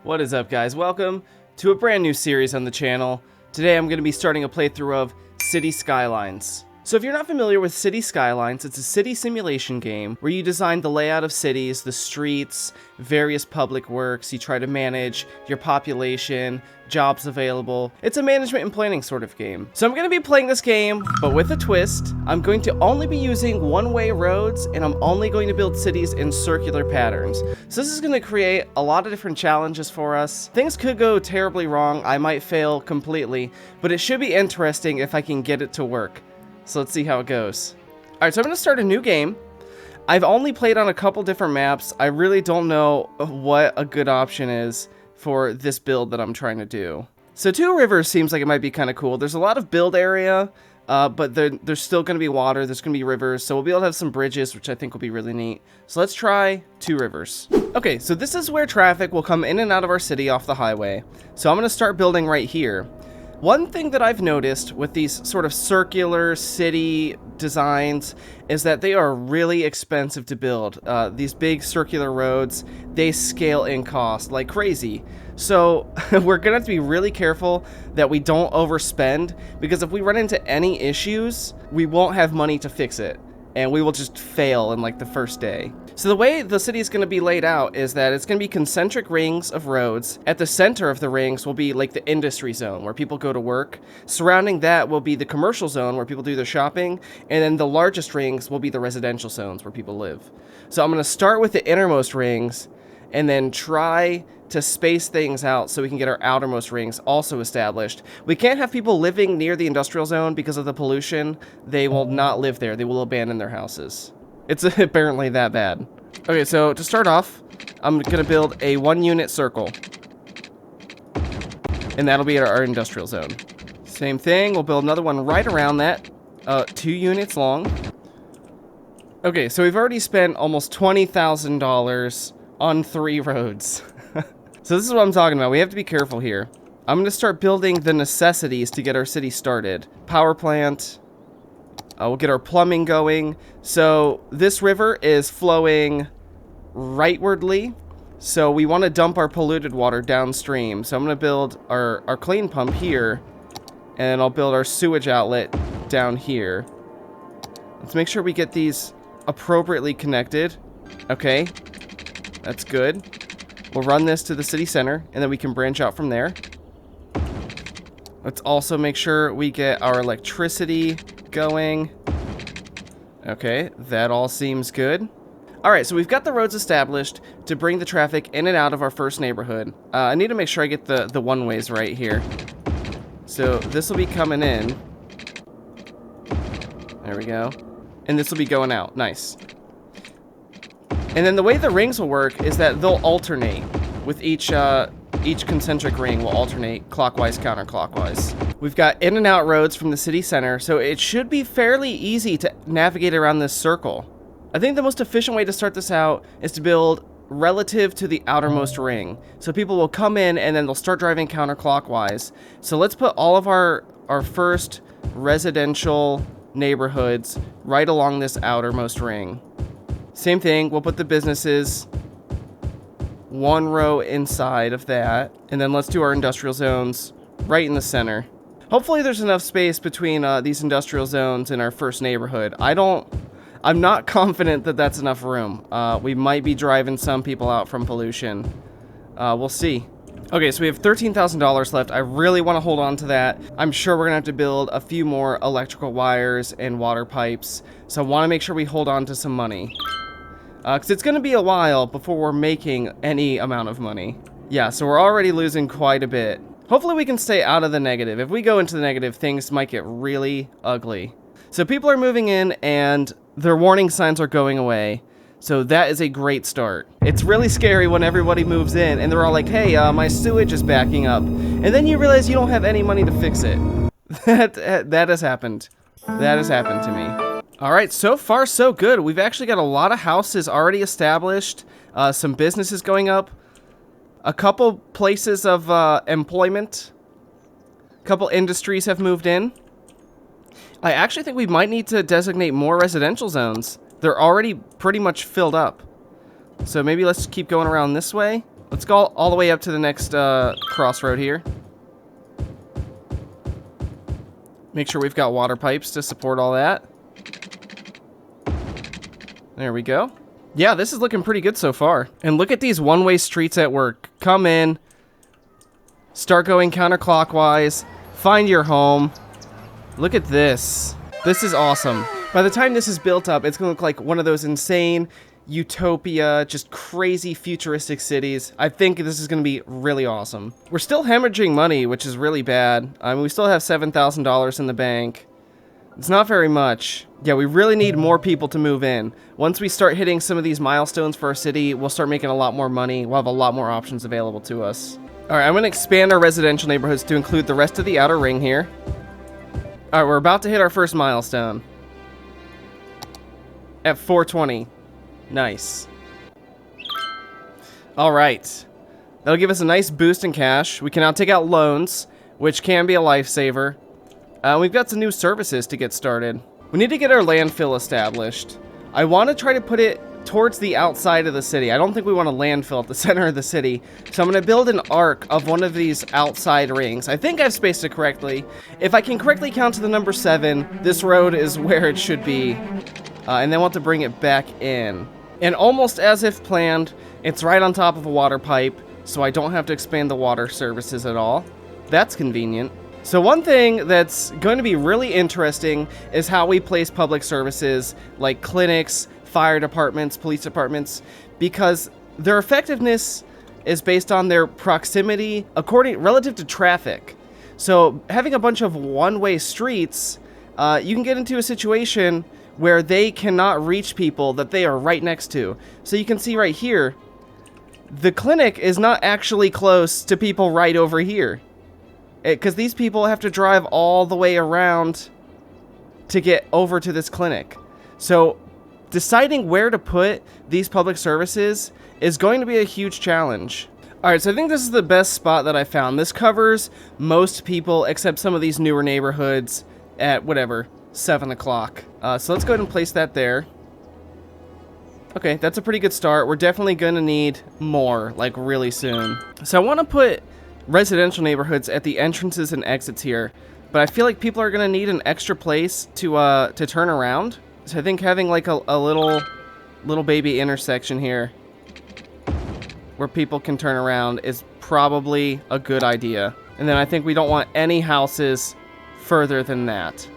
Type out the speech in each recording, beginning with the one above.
What is up, guys? Welcome to a brand new series on the channel. Today I'm going to be starting a playthrough of City Skylines. So if you're not familiar with City Skylines, it's a city simulation game where you design the layout of cities, the streets, various public works, you try to manage your population, jobs available. It's a management and planning sort of game. So I'm going to be playing this game, but with a twist. I'm going to only be using one-way roads, and I'm only going to build cities in circular patterns. So this is going to create a lot of different challenges for us. Things could go terribly wrong, I might fail completely, but it should be interesting if I can get it to work. So let's see how it goes. Alright, so I'm going to start a new game. I've only played on a couple different maps. I really don't know what a good option is for this build that I'm trying to do. So Two Rivers seems like it might be kind of cool. There's a lot of build area, but there's still going to be water. There's going to be rivers, so we'll be able to have some bridges, which I think will be really neat. So let's try Two Rivers. Okay, so this is where traffic will come in and out of our city off the highway. So I'm going to start building right here. One thing that I've noticed with these sort of circular city designs is that they are really expensive to build. These big circular roads, they scale in cost like crazy. So we're gonna have to be really careful that we don't overspend, because if we run into any issues, we won't have money to fix it, and we will just fail in like the first day. So the way the city is going to be laid out is that it's going to be concentric rings of roads. At the center of the rings will be like the industry zone where people go to work. Surrounding that will be the commercial zone where people do their shopping. And then the largest rings will be the residential zones where people live. So I'm going to start with the innermost rings and then try to space things out so we can get our outermost rings also established. We can't have people living near the industrial zone because of the pollution. They will not live there. They will abandon their houses. It's apparently that bad. Okay, so to start off, I'm gonna build a 1-unit circle. And that'll be our industrial zone. Same thing, we'll build another one right around that. 2 units long. Okay, so we've already spent almost $20,000 on 3 roads. So this is what I'm talking about. We have to be careful here. I'm gonna start building the necessities to get our city started. Power plant. We'll get our plumbing going. So this river is flowing rightwardly. So we want to dump our polluted water downstream. So I'm going to build our clean pump here. And I'll build our sewage outlet down here. Let's make sure we get these appropriately connected. Okay. That's good. We'll run this to the city center, and then we can branch out from there. Let's also make sure we get our electricity going. Okay, that all seems good. Alright, so we've got the roads established to bring the traffic in and out of our first neighborhood. I need to make sure I get the one-ways right here. So this will be coming in. There we go. And this will be going out. Nice. And then the way the rings will work is that they'll alternate with each concentric ring will alternate clockwise, counterclockwise. We've got in and out roads from the city center, so it should be fairly easy to navigate around this circle. I think the most efficient way to start this out is to build relative to the outermost ring. So people will come in and then they'll start driving counterclockwise. So let's put all of our first residential neighborhoods right along this outermost ring. Same thing, we'll put the businesses 1 row inside of that, and then let's do our industrial zones right in the center. Hopefully there's enough space between these industrial zones and our first neighborhood. I'm not confident that that's enough room. We might be driving some people out from pollution. We'll see. Okay, so we have $13,000 left. I really want to hold on to that. I'm sure we're gonna have to build a few more electrical wires and water pipes, so I want to make sure we hold on to some money. Because it's going to be a while before we're making any amount of money. Yeah, so we're already losing quite a bit. Hopefully we can stay out of the negative. If we go into the negative, things might get really ugly. So people are moving in and their warning signs are going away. So that is a great start. It's really scary when everybody moves in and they're all like, hey, my sewage is backing up. And then you realize you don't have any money to fix it. That has happened. That has happened to me. Alright, so far so good. We've actually got a lot of houses already established, some businesses going up, a couple places of employment, a couple industries have moved in. I actually think we might need to designate more residential zones. They're already pretty much filled up. So maybe let's keep going around this way. Let's go all the way up to the next crossroad here. Make sure we've got water pipes to support all that. There we go. Yeah, this is looking pretty good so far. And look at these one-way streets at work. Come in, start going counterclockwise, find your home. Look at this. This is awesome. By the time this is built up, it's gonna look like one of those insane utopia, just crazy futuristic cities. I think this is gonna be really awesome. We're still hemorrhaging money, which is really bad. I mean, we still have $7,000 in the bank. It's not very much. Yeah, we really need more people to move in. Once we start hitting some of these milestones for our city, we'll start making a lot more money. We'll have a lot more options available to us. All right, I'm gonna expand our residential neighborhoods to include the rest of the outer ring here. All right, we're about to hit our first milestone. At 420. Nice. All right. That'll give us a nice boost in cash. We can now take out loans, which can be a lifesaver. We've got some new services to get started. We need to get our landfill established. I want to try to put it towards the outside of the city. I don't think we want a landfill at the center of the city. So I'm going to build an arc of one of these outside rings. I think I've spaced it correctly. If I can correctly count to the number 7, this road is where it should be. And then we'll have to bring it back in. And almost as if planned, it's right on top of a water pipe, so I don't have to expand the water services at all. That's convenient. So one thing that's going to be really interesting is how we place public services like clinics, fire departments, police departments, because their effectiveness is based on their proximity relative to traffic. So having a bunch of one-way streets, you can get into a situation where they cannot reach people that they are right next to. So you can see right here, the clinic is not actually close to people right over here. Because these people have to drive all the way around to get over to this clinic. So deciding where to put these public services is going to be a huge challenge. Alright, so I think this is the best spot that I found. This covers most people except some of these newer neighborhoods at whatever, 7 o'clock. So let's go ahead and place that there. Okay, that's a pretty good start. We're definitely going to need more, like really soon. So I want to put residential neighborhoods at the entrances and exits here, but I feel like people are going to need an extra place to turn around. So I think having like a little baby intersection here where people can turn around is probably a good idea. And then I think we don't want any houses further than that.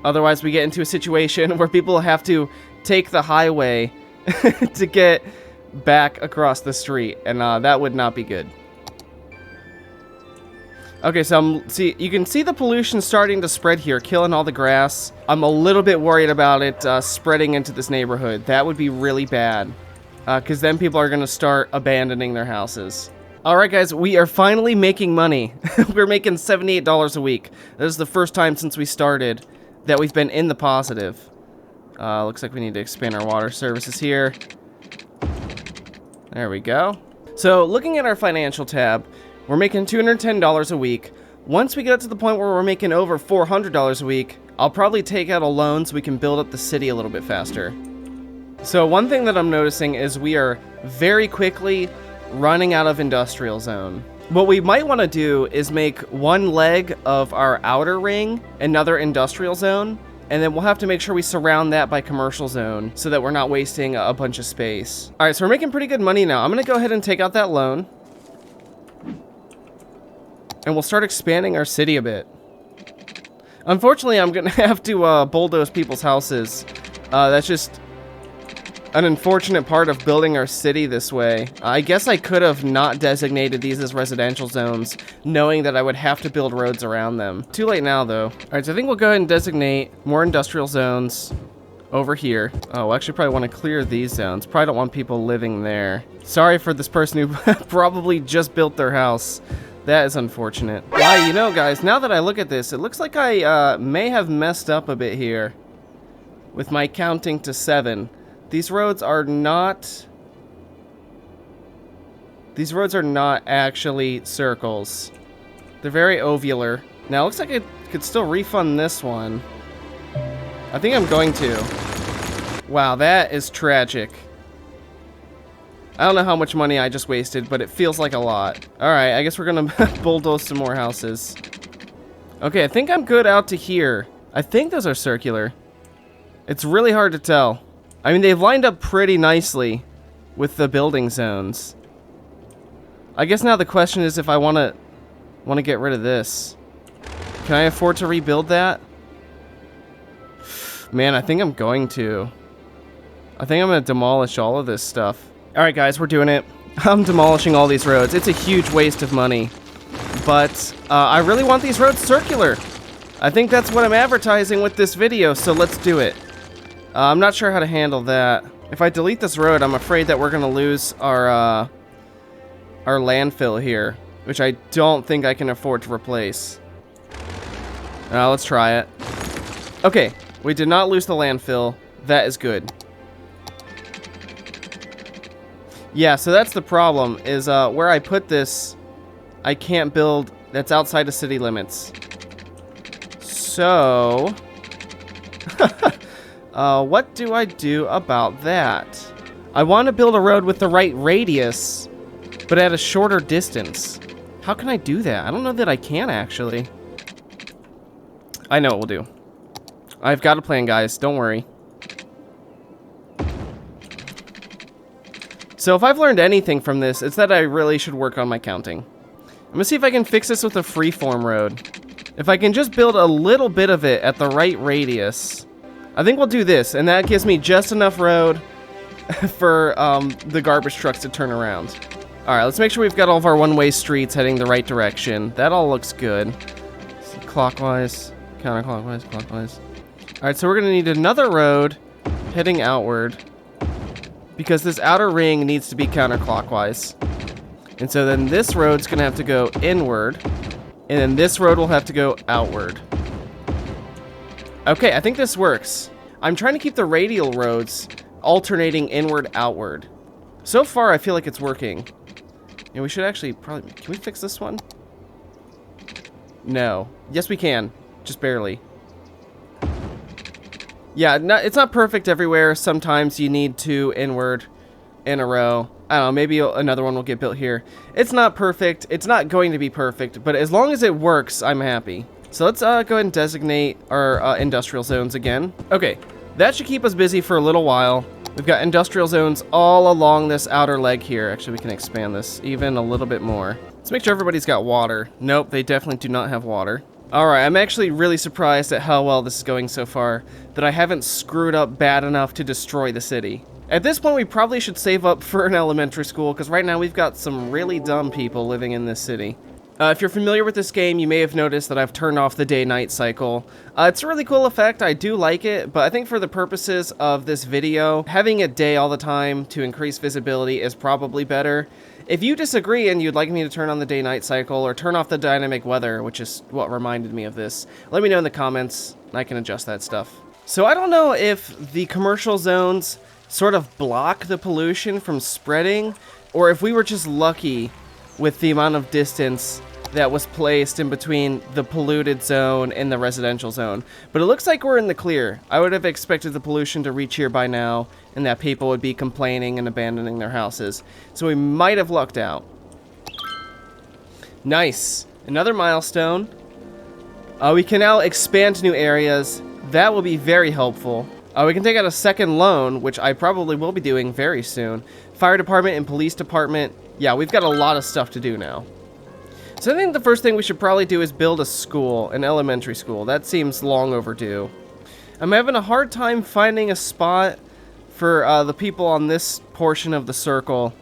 Otherwise, we get into a situation where people have to take the highway to get back across the street, and that would not be good. Okay, so you can see the pollution starting to spread here, killing all the grass. I'm a little bit worried about it spreading into this neighborhood. That would be really bad, because then people are going to start abandoning their houses. All right, guys, we are finally making money. We're making $78 a week. This is the first time since we started that we've been in the positive. Looks like we need to expand our water services here. There we go. So looking at our financial tab, we're making $210 a week. Once we get up to the point where we're making over $400 a week, I'll probably take out a loan so we can build up the city a little bit faster. So one thing that I'm noticing is we are very quickly running out of industrial zone. What we might want to do is make one leg of our outer ring another industrial zone, and then we'll have to make sure we surround that by commercial zone so that we're not wasting a bunch of space. All right, so we're making pretty good money now. I'm going to go ahead and take out that loan, and we'll start expanding our city a bit. Unfortunately, I'm going to have to bulldoze people's houses. That's just an unfortunate part of building our city this way. I guess I could have not designated these as residential zones, knowing that I would have to build roads around them. Too late now, though. All right, so I think we'll go ahead and designate more industrial zones over here. Oh, we'll actually probably want to clear these zones. Probably don't want people living there. Sorry for this person who probably just built their house. That is unfortunate. Wow, you know, guys, now that I look at this, it looks like I may have messed up a bit here with my counting to 7. These roads are not actually circles. They're very ovular. Now, it looks like I could still refund this one. I think I'm going to. Wow, that is tragic. I don't know how much money I just wasted, but it feels like a lot. Alright, I guess we're gonna bulldoze some more houses. Okay, I think I'm good out to here. I think those are circular. It's really hard to tell. I mean, they've lined up pretty nicely with the building zones. I guess now the question is if I want to get rid of this. Can I afford to rebuild that? Man, I think I'm going to. I think I'm going to demolish all of this stuff. Alright guys, we're doing it. I'm demolishing all these roads. It's a huge waste of money. But I really want these roads circular. I think that's what I'm advertising with this video, so let's do it. I'm not sure how to handle that. If I delete this road, I'm afraid that we're going to lose our landfill here, which I don't think I can afford to replace. Let's try it. Okay, we did not lose the landfill. That is good. Yeah, so that's the problem, is where I put this, I can't build, that's outside of city limits. So, what do I do about that? I want to build a road with the right radius, but at a shorter distance. How can I do that? I don't know that I can, actually. I know what we'll do. I've got a plan, guys. Don't worry. So if I've learned anything from this, it's that I really should work on my counting. I'm gonna see if I can fix this with a freeform road. If I can just build a little bit of it at the right radius, I think we'll do this, and that gives me just enough road for the garbage trucks to turn around. Alright, let's make sure we've got all of our one-way streets heading the right direction. That all looks good. So clockwise, counterclockwise, clockwise. Alright, so we're gonna need another road heading outward, because this outer ring needs to be counterclockwise. And so then this road's gonna have to go inward, and then this road will have to go outward. Okay, I think this works. I'm trying to keep the radial roads alternating inward-outward. So far, I feel like it's working. And we should actually probably... Can we fix this one? No. Yes, we can. Just barely. Yeah, it's not perfect everywhere. Sometimes you need two inward in a row. I don't know, maybe another one will get built here. It's not perfect. It's not going to be perfect, but as long as it works, I'm happy. So let's go ahead and designate our industrial zones again. Okay, that should keep us busy for a little while. We've got industrial zones all along this outer leg here. Actually, we can expand this even a little bit more. Let's make sure everybody's got water. Nope, they definitely do not have water. Alright, I'm actually really surprised at how well this is going so far, that I haven't screwed up bad enough to destroy the city. At this point, we probably should save up for an elementary school, because right now we've got some really dumb people living in this city. If you're familiar with this game, you may have noticed that I've turned off the day-night cycle. It's a really cool effect, I do like it, but I think for the purposes of this video, having it day all the time to increase visibility is probably better. If you disagree and you'd like me to turn on the day-night cycle or turn off the dynamic weather, which is what reminded me of this, let me know in the comments, and I can adjust that stuff. So I don't know if the commercial zones sort of block the pollution from spreading, or if we were just lucky with the amount of distance that was placed in between the polluted zone and the residential zone. But it looks like we're in the clear. I would have expected the pollution to reach here by now, and that people would be complaining and abandoning their houses. So we might have lucked out. Nice. Another milestone. We can now expand to new areas. That will be very helpful. We can take out a second loan, which I probably will be doing very soon. Fire department and police department. Yeah, we've got a lot of stuff to do now. So I think the first thing we should probably do is build a school, an elementary school. That seems long overdue. I'm having a hard time finding a spot for the people on this portion of the circle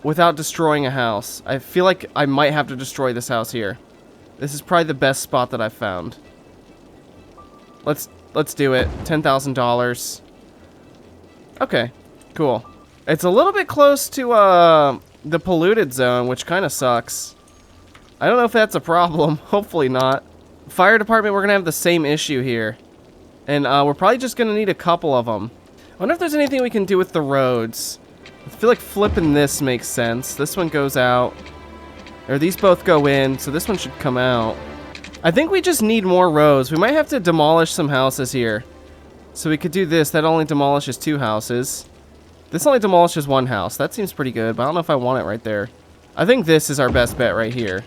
without destroying a house. I feel like I might have to destroy this house here. This is probably the best spot that I've found. Let's do it. $10,000. Okay, cool. It's a little bit close to the polluted zone, which kind of sucks. I don't know if that's a problem. Hopefully not. Fire department, we're gonna have the same issue here. And we're probably just gonna need a couple of them. I wonder if there's anything we can do with the roads. I feel like flipping this makes sense. This one goes out. Or these both go in, so this one should come out. I think we just need more roads. We might have to demolish some houses here. So we could do this. That only demolishes 2 houses. This only demolishes one house. That seems pretty good, but I don't know if I want it right there. I think this is our best bet right here.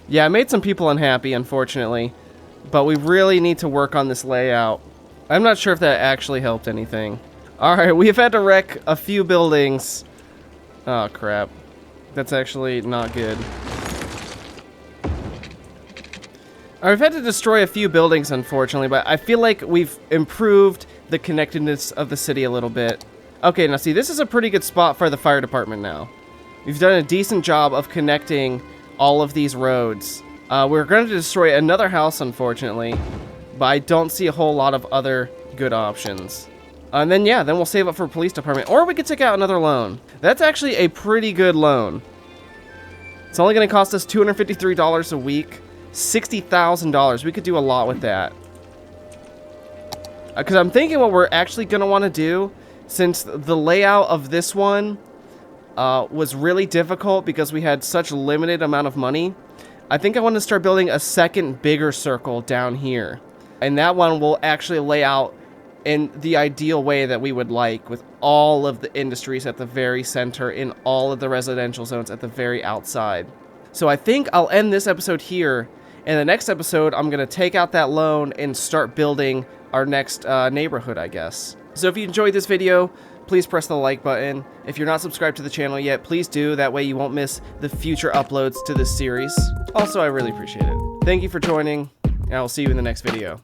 Yeah, I made some people unhappy, unfortunately, but we really need to work on this layout. I'm not sure if that actually helped anything. Alright, we've had to wreck a few buildings. Oh, crap. That's actually not good. I've had to destroy a few buildings, unfortunately, but I feel like we've improved the connectedness of the city a little bit. Okay, now see, this is a pretty good spot for the fire department now. We've done a decent job of connecting all of these roads. We're going to destroy another house, unfortunately, but I don't see a whole lot of other good options. And then, yeah, then we'll save up for police department, or we could take out another loan. That's actually a pretty good loan. It's only going to cost us $253 a week. $60,000. We could do a lot with that. Because I'm thinking what we're actually going to want to do, since the layout of this one was really difficult because we had such a limited amount of money, I think I want to start building a second bigger circle down here. And that one will actually lay out in the ideal way that we would like, with all of the industries at the very center, in all of the residential zones at the very outside. So I think I'll end this episode here. In the next episode, I'm going to take out that loan and start building our next neighborhood, I guess. So if you enjoyed this video, please press the like button. If you're not subscribed to the channel yet, please do. That way you won't miss the future uploads to this series. Also, I really appreciate it. Thank you for joining, and I will see you in the next video.